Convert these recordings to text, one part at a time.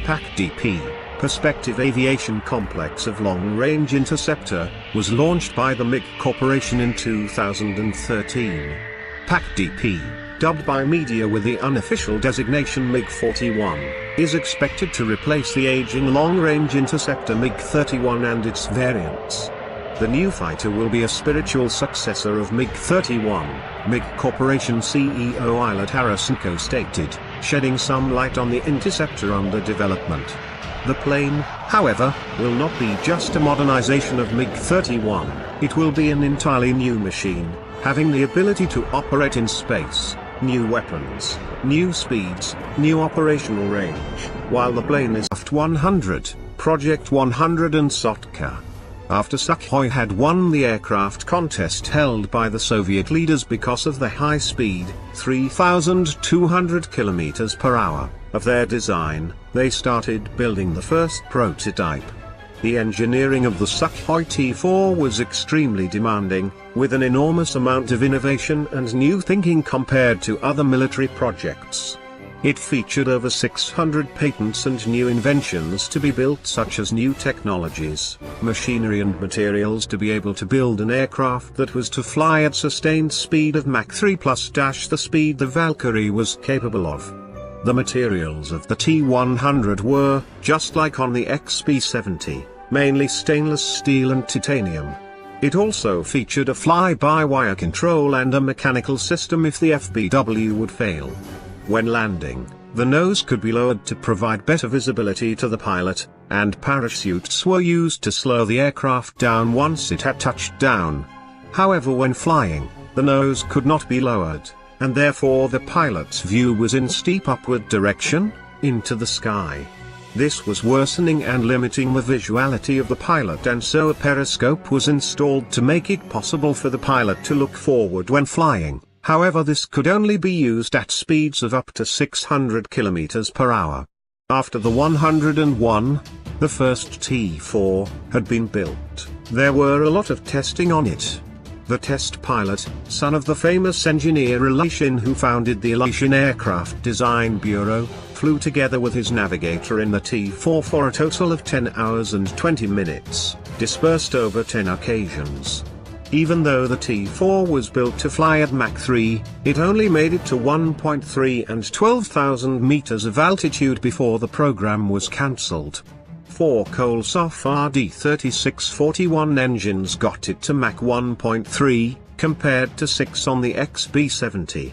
PAC-DP, Perspective Aviation Complex of Long Range Interceptor, was launched by the MIG Corporation in 2013. PAC-DP, dubbed by media with the unofficial designation MIG-41, is expected to replace the aging long-range interceptor MIG-31 and its variants. The new fighter will be a spiritual successor of MiG-31, MiG Corporation CEO Eilert Harrisenko stated, shedding some light on the interceptor under development. The plane, however, will not be just a modernization of MiG-31, it will be an entirely new machine, having the ability to operate in space, new weapons, new speeds, new operational range, while the plane is Aft 100, Project 100 and Sotka. After Sukhoi had won the aircraft contest held by the Soviet leaders because of the high speed, 3,200 km per hour, of their design, they started building the first prototype. The engineering of the Sukhoi T-4 was extremely demanding, with an enormous amount of innovation and new thinking compared to other military projects. It featured over 600 patents and new inventions to be built, such as new technologies, machinery and materials to be able to build an aircraft that was to fly at sustained speed of Mach 3 plus the speed the Valkyrie was capable of. The materials of the T-100 were, just like on the XB-70, mainly stainless steel and titanium. It also featured a fly-by-wire control and a mechanical system if the FBW would fail. When landing, the nose could be lowered to provide better visibility to the pilot, and parachutes were used to slow the aircraft down once it had touched down. However, when flying, the nose could not be lowered, and therefore the pilot's view was in steep upward direction, into the sky. This was worsening and limiting the visuality of the pilot, and so a periscope was installed to make it possible for the pilot to look forward when flying. However, this could only be used at speeds of up to 600 km per hour. After the 101, the first T-4, had been built, there were a lot of testing on it. The test pilot, son of the famous engineer Elishin who founded the Elishin Aircraft Design Bureau, flew together with his navigator in the T-4 for a total of 10 hours and 20 minutes, dispersed over 10 occasions. Even though the T-4 was built to fly at Mach 3, it only made it to 1.3 and 12,000 meters of altitude before the program was cancelled. 4 Kolsov RD-3641 engines got it to Mach 1.3, compared to 6 on the XB-70.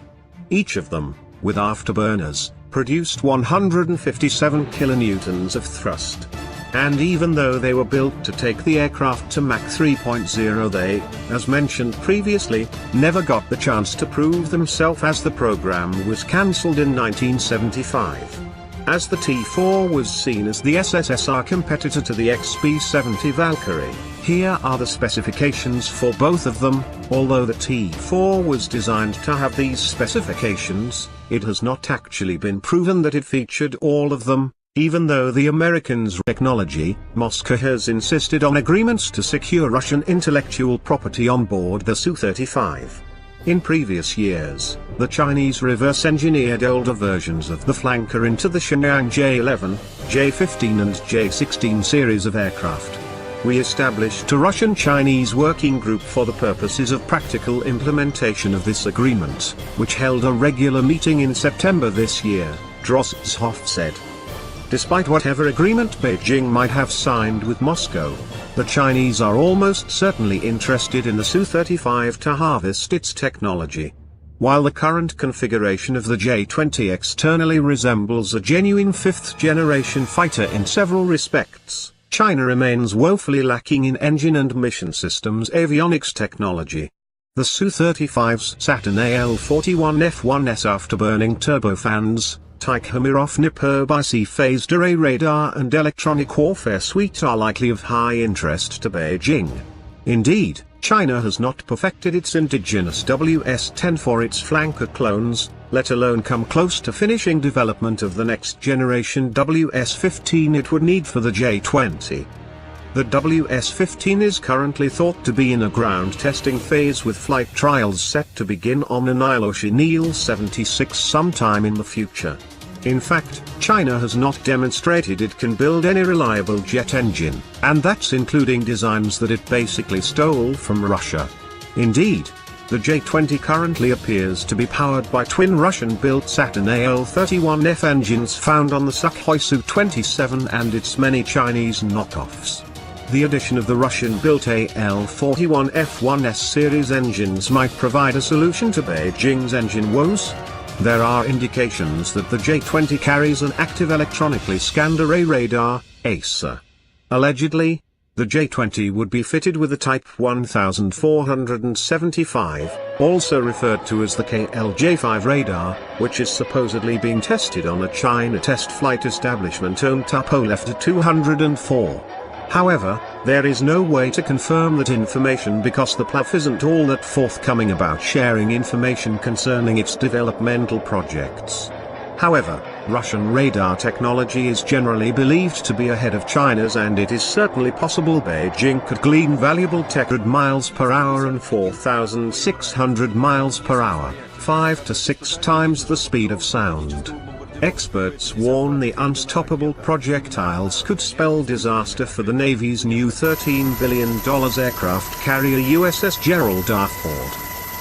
Each of them, with afterburners, produced 157 kilonewtons of thrust. And even though they were built to take the aircraft to Mach 3.0, they, as mentioned previously, never got the chance to prove themselves as the program was cancelled in 1975. As the T-4 was seen as the SSSR competitor to the XB-70 Valkyrie, here are the specifications for both of them. Although the T-4 was designed to have these specifications, it has not actually been proven that it featured all of them. Even though the Americans' technology, Moscow has insisted on agreements to secure Russian intellectual property on board the SU-35. In previous years, the Chinese reverse-engineered older versions of the flanker into the Shenyang J-11, J-15 and J-16 series of aircraft. We established a Russian-Chinese working group for the purposes of practical implementation of this agreement, which held a regular meeting in September this year, Drozdov said. Despite whatever agreement Beijing might have signed with Moscow, the Chinese are almost certainly interested in the Su-35 to harvest its technology. While the current configuration of the J-20 externally resembles a genuine fifth-generation fighter in several respects, China remains woefully lacking in engine and mission systems avionics technology. The Su-35's Saturn AL-41 F1S afterburning turbofans, Tikhomyrov Nipob phased array radar and electronic warfare suite are likely of high interest to Beijing. Indeed, China has not perfected its indigenous WS-10 for its flanker clones, let alone come close to finishing development of the next generation WS-15 it would need for the J-20. The WS-15 is currently thought to be in a ground testing phase with flight trials set to begin on an Ilyushin Il-76 sometime in the future. In fact, China has not demonstrated it can build any reliable jet engine, and that's including designs that it basically stole from Russia. Indeed, the J-20 currently appears to be powered by twin Russian-built Saturn AL-31F engines found on the Sukhoi Su-27 and its many Chinese knockoffs. The addition of the Russian-built AL-41F-1S series engines might provide a solution to Beijing's engine woes. There are indications that the J-20 carries an active electronically scanned array radar, ASA. Allegedly, the J-20 would be fitted with a Type 1475, also referred to as the KLJ-5 radar, which is supposedly being tested on a China test flight establishment owned Tupolev 204. However, there is no way to confirm that information because the PLAF isn't all that forthcoming about sharing information concerning its developmental projects. However, Russian radar technology is generally believed to be ahead of China's, and it is certainly possible Beijing could glean valuable tech at miles per hour and 4,600 miles per hour, 5 to 6 times the speed of sound. Experts warn the unstoppable projectiles could spell disaster for the Navy's new $13 billion aircraft carrier USS Gerald R. Ford.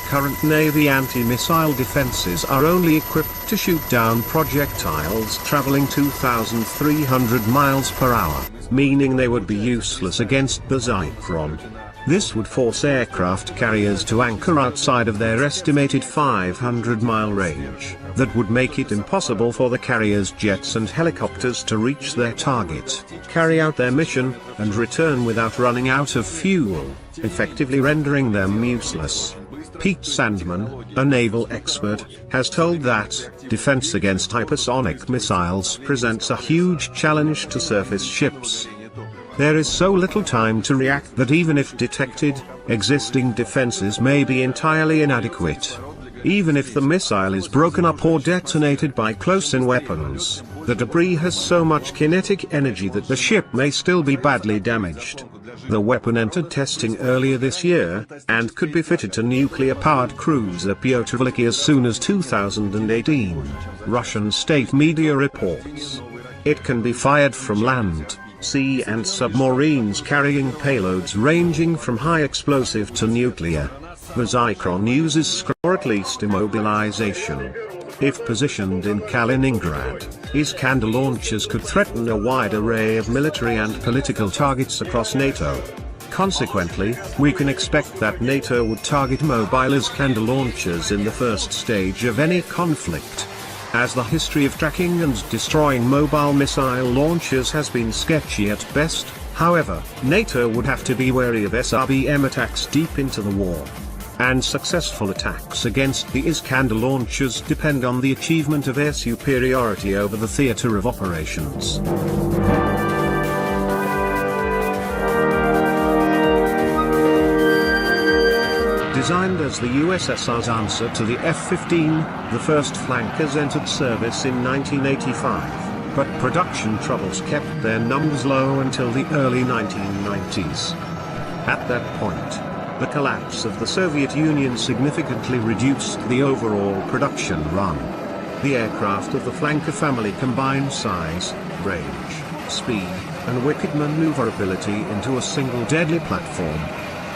Current Navy anti-missile defenses are only equipped to shoot down projectiles traveling 2,300 miles per hour, meaning they would be useless against the Zyklon. This would force aircraft carriers to anchor outside of their estimated 500-mile range. That would make it impossible for the carrier's jets and helicopters to reach their target, carry out their mission, and return without running out of fuel, effectively rendering them useless. Pete Sandman, a naval expert, has told that defense against hypersonic missiles presents a huge challenge to surface ships. There is so little time to react that even if detected, existing defenses may be entirely inadequate. Even if the missile is broken up or detonated by close-in weapons, the debris has so much kinetic energy that the ship may still be badly damaged. The weapon entered testing earlier this year, and could be fitted to nuclear-powered cruiser Pyotr Veliky as soon as 2018, Russian state media reports. It can be fired from land, sea and submarines carrying payloads ranging from high explosive to nuclear. The Zyklon uses SCR or at least immobilization. If positioned in Kaliningrad, Iskander launchers could threaten a wide array of military and political targets across NATO. Consequently, we can expect that NATO would target mobile Iskander launchers in the first stage of any conflict. As the history of tracking and destroying mobile missile launchers has been sketchy at best, however, NATO would have to be wary of SRBM attacks deep into the war. And successful attacks against the Iskander launchers depend on the achievement of air superiority over the theater of operations. Designed as the USSR's answer to the F-15, the first flankers entered service in 1985, but production troubles kept their numbers low until the early 1990s. At that point, the collapse of the Soviet Union significantly reduced the overall production run. The aircraft of the flanker family combined size, range, speed, and wicked maneuverability into a single deadly platform.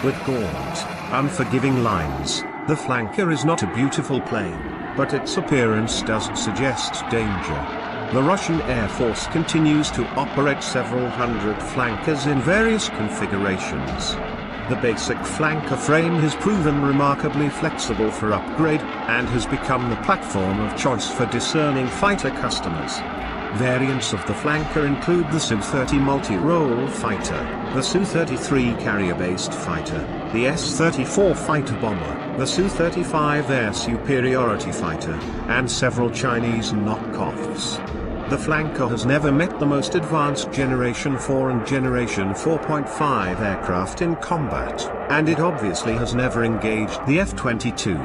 With gaunt, unforgiving lines, the flanker is not a beautiful plane, but its appearance does suggest danger. The Russian Air Force continues to operate several hundred flankers in various configurations. The basic flanker frame has proven remarkably flexible for upgrade, and has become the platform of choice for discerning fighter customers. Variants of the flanker include the Su-30 multi-role fighter, the Su-33 carrier-based fighter, the S-34 fighter bomber, the Su-35 air superiority fighter, and several Chinese knockoffs. The flanker has never met the most advanced Generation 4 and Generation 4.5 aircraft in combat, and it obviously has never engaged the F-22.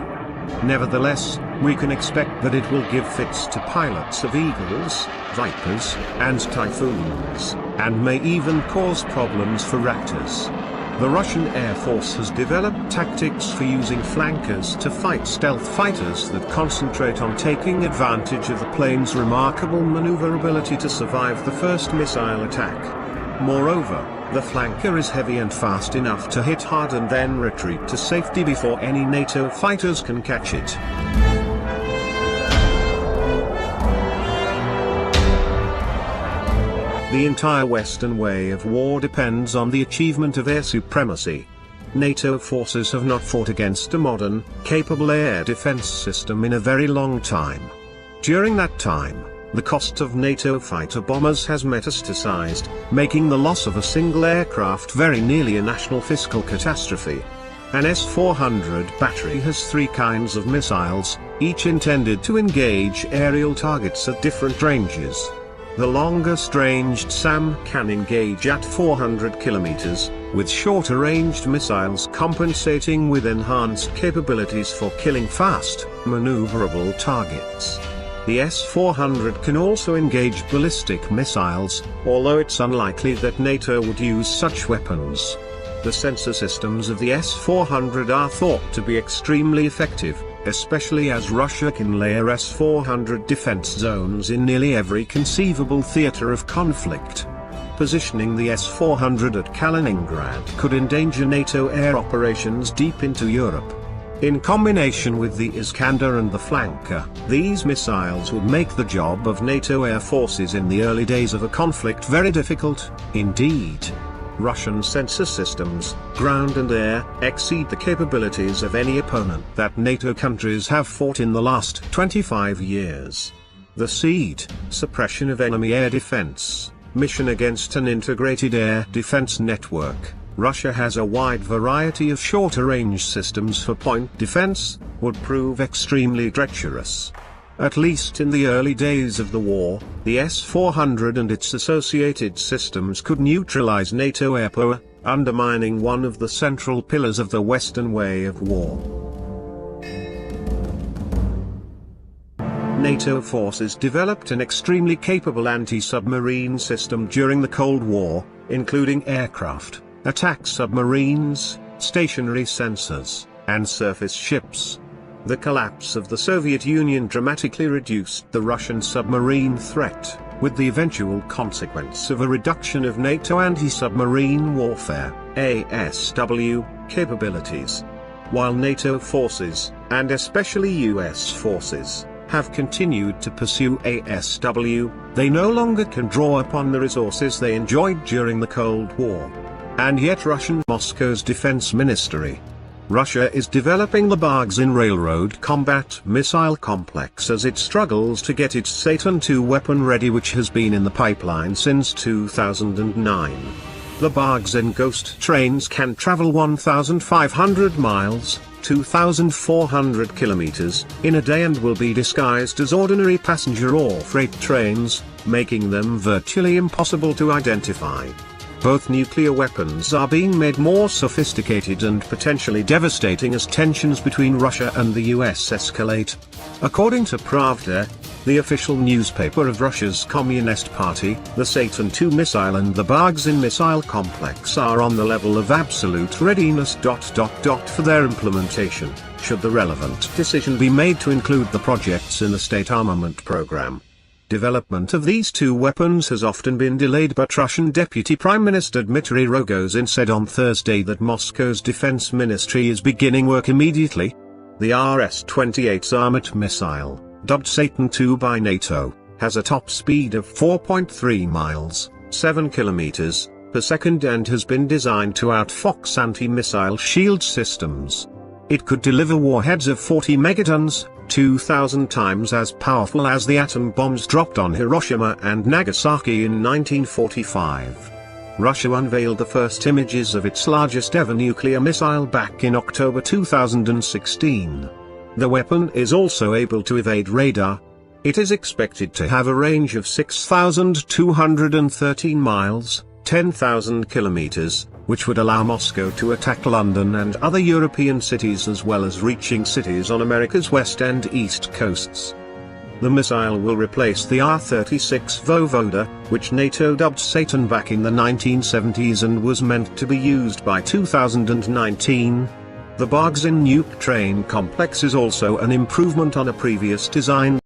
Nevertheless, we can expect that it will give fits to pilots of Eagles, Vipers, and Typhoons, and may even cause problems for Raptors. The Russian Air Force has developed tactics for using flankers to fight stealth fighters that concentrate on taking advantage of the plane's remarkable maneuverability to survive the first missile attack. Moreover, the flanker is heavy and fast enough to hit hard and then retreat to safety before any NATO fighters can catch it. The entire Western way of war depends on the achievement of air supremacy. NATO forces have not fought against a modern, capable air defense system in a very long time. During that time, the cost of NATO fighter bombers has metastasized, making the loss of a single aircraft very nearly a national fiscal catastrophe. An S-400 battery has 3 kinds of missiles, each intended to engage aerial targets at different ranges. The longest-ranged SAM can engage at 400 kilometers, with shorter-ranged missiles compensating with enhanced capabilities for killing fast, maneuverable targets. The S-400 can also engage ballistic missiles, although it's unlikely that NATO would use such weapons. The sensor systems of the S-400 are thought to be extremely effective, especially as Russia can layer S-400 defense zones in nearly every conceivable theater of conflict. Positioning the S-400 at Kaliningrad could endanger NATO air operations deep into Europe. In combination with the Iskander and the flanker, these missiles would make the job of NATO air forces in the early days of a conflict very difficult, indeed. Russian sensor systems, ground and air, exceed the capabilities of any opponent that NATO countries have fought in the last 25 years. The SEAD, suppression of enemy air defense, mission against an integrated air defense network. Russia has a wide variety of shorter-range systems for point defense, would prove extremely treacherous. At least in the early days of the war, the S-400 and its associated systems could neutralize NATO air power, undermining one of the central pillars of the Western way of war. NATO forces developed an extremely capable anti-submarine system during the Cold War, including aircraft, attack submarines, stationary sensors, and surface ships. The collapse of the Soviet Union dramatically reduced the Russian submarine threat, with the eventual consequence of a reduction of NATO anti-submarine warfare (ASW) capabilities. While NATO forces, and especially US forces, have continued to pursue ASW, they no longer can draw upon the resources they enjoyed during the Cold War. And yet Moscow's defense ministry, Russia is developing the Bargzin Railroad Combat Missile Complex as it struggles to get its Satan II weapon ready, which has been in the pipeline since 2009. The Bargzin Ghost trains can travel 1,500 miles, 2,400 kilometers, in a day and will be disguised as ordinary passenger or freight trains, making them virtually impossible to identify. Both nuclear weapons are being made more sophisticated and potentially devastating as tensions between Russia and the US escalate. According to Pravda, the official newspaper of Russia's Communist Party, the Satan II missile and the Bargzin missile complex are on the level of absolute readiness. For their implementation, should the relevant decision be made to include the projects in the state armament program. Development of these two weapons has often been delayed, but Russian Deputy Prime Minister Dmitry Rogozin said on Thursday that Moscow's defense ministry is beginning work immediately. The RS-28 armored missile, dubbed Satan II by NATO, has a top speed of 4.3 miles, 7 kilometers, per second and has been designed to outfox anti-missile shield systems. It could deliver warheads of 40 megatons, 2,000 times as powerful as the atom bombs dropped on Hiroshima and Nagasaki in 1945. Russia unveiled the first images of its largest ever nuclear missile back in October 2016. The weapon is also able to evade radar. It is expected to have a range of 6,213 miles, 10,000 kilometers, which would allow Moscow to attack London and other European cities as well as reaching cities on America's west and east coasts. The missile will replace the R-36 Voyvoda, which NATO dubbed Satan back in the 1970s and was meant to be used by 2019. The Bargzin nuke train complex is also an improvement on a previous design.